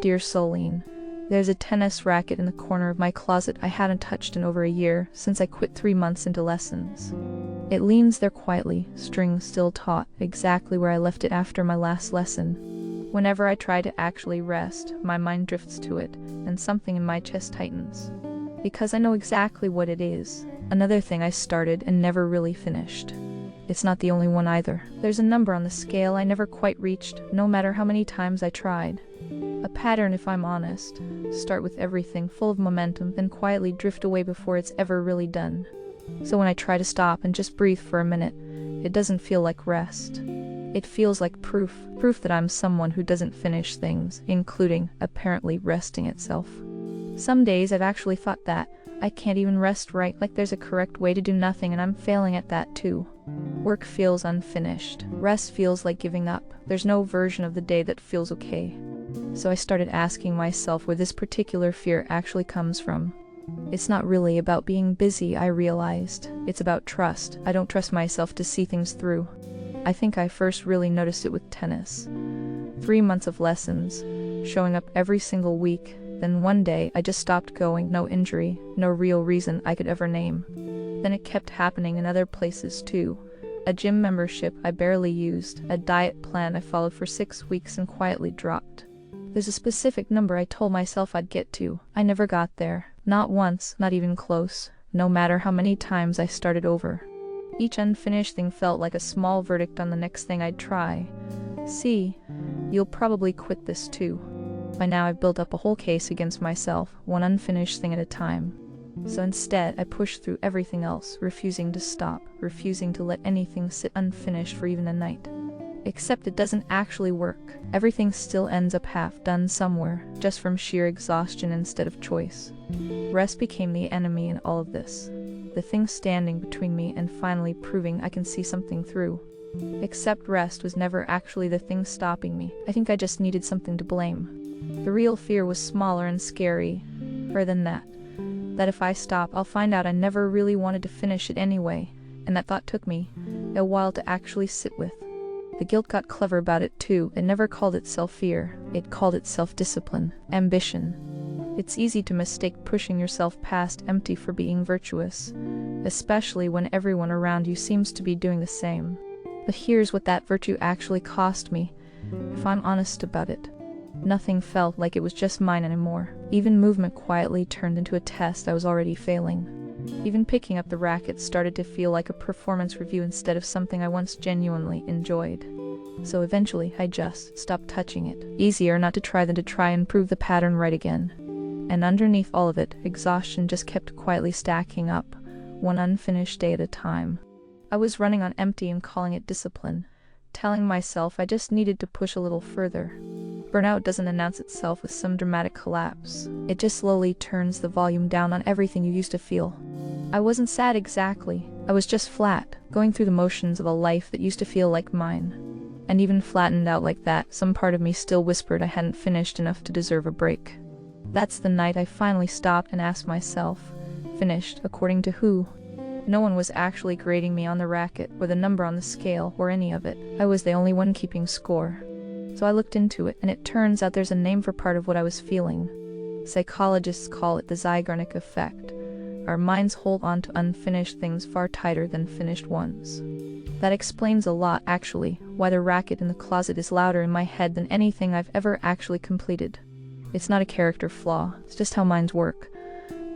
Dear Solene, there's a tennis racket in the corner of my closet I hadn't touched in over a year since I quit 3 months into lessons. It leans there quietly, strings still taut, exactly where I left it after my last lesson. Whenever I try to actually rest, my mind drifts to it, and something in my chest tightens. Because I know exactly what it is. Another thing I started and never really finished. It's not the only one either. There's a number on the scale I never quite reached, no matter how many times I tried. A pattern, if I'm honest. Start with everything full of momentum, then quietly drift away before it's ever really done. So when I try to stop and just breathe for a minute, it doesn't feel like rest. It feels like proof that I'm someone who doesn't finish things, including, apparently, resting itself. Some days I've actually thought that I can't even rest right, like there's a correct way to do nothing, and I'm failing at that too. Work feels unfinished. Rest feels like giving up. There's no version of the day that feels okay. So I started asking myself where this particular fear actually comes from. It's not really about being busy, I realized. It's about trust. I don't trust myself to see things through. I think I first really noticed it with tennis. 3 months of lessons, showing up every single week. Then one day, I just stopped going, no injury, no real reason I could ever name. Then it kept happening in other places too. A gym membership I barely used, a diet plan I followed for 6 weeks and quietly dropped. There's a specific number I told myself I'd get to. I never got there. Not once, not even close, no matter how many times I started over. Each unfinished thing felt like a small verdict on the next thing I'd try. See, you'll probably quit this too. By now I've built up a whole case against myself, one unfinished thing at a time. So instead, I pushed through everything else, refusing to stop, refusing to let anything sit unfinished for even a night. Except it doesn't actually work. Everything still ends up half done somewhere, just from sheer exhaustion instead of choice. Rest became the enemy in all of this. The thing standing between me and finally proving I can see something through. Except rest was never actually the thing stopping me. I think I just needed something to blame. The real fear was smaller and scarier than that. That if I stop, I'll find out I never really wanted to finish it anyway, and that thought took me a while to actually sit with. The guilt got clever about it too. It never called itself fear. It called it self-discipline, ambition. It's easy to mistake pushing yourself past empty for being virtuous, especially when everyone around you seems to be doing the same. But here's what that virtue actually cost me, if I'm honest about it. Nothing felt like it was just mine anymore. Even movement quietly turned into a test I was already failing. Even picking up the racket started to feel like a performance review instead of something I once genuinely enjoyed. So eventually, I just stopped touching it. Easier not to try than to try and prove the pattern right again. And underneath all of it, exhaustion just kept quietly stacking up, one unfinished day at a time. I was running on empty and calling it discipline, telling myself I just needed to push a little further. Burnout doesn't announce itself with some dramatic collapse. It just slowly turns the volume down on everything you used to feel. I wasn't sad exactly. I was just flat, going through the motions of a life that used to feel like mine. And even flattened out like that, some part of me still whispered I hadn't finished enough to deserve a break. That's the night I finally stopped and asked myself, finished according to who? No one was actually grading me on the racket, or the number on the scale, or any of it. I was the only one keeping score. So I looked into it, and it turns out there's a name for part of what I was feeling. Psychologists call it the Zeigarnik Effect. Our minds hold on to unfinished things far tighter than finished ones. That explains a lot, actually, why the racket in the closet is louder in my head than anything I've ever actually completed. It's not a character flaw, it's just how minds work.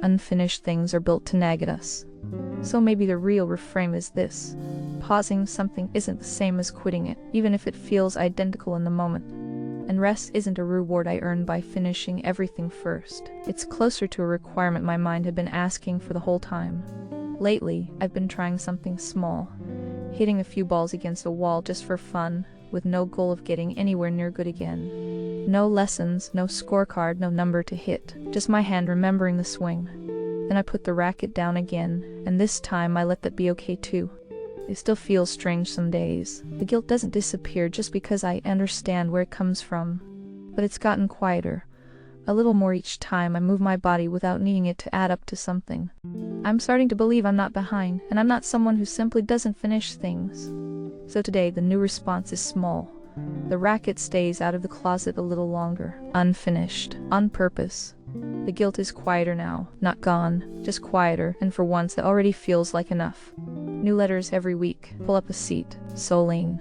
Unfinished things are built to nag at us. So maybe the real reframe is this. Pausing something isn't the same as quitting it, even if it feels identical in the moment. And rest isn't a reward I earn by finishing everything first. It's closer to a requirement my mind had been asking for the whole time. Lately, I've been trying something small. Hitting a few balls against a wall just for fun, with no goal of getting anywhere near good again. No lessons, no scorecard, no number to hit, just my hand remembering the swing. Then I put the racket down again, and this time I let that be okay too. It still feels strange some days. The guilt doesn't disappear just because I understand where it comes from. But it's gotten quieter. A little more each time I move my body without needing it to add up to something. I'm starting to believe I'm not behind, and I'm not someone who simply doesn't finish things. So today the new response is small. The racket stays out of the closet a little longer, unfinished, on purpose. The guilt is quieter now, not gone, just quieter, and for once it already feels like enough. New letters every week. Pull up a seat. Solene.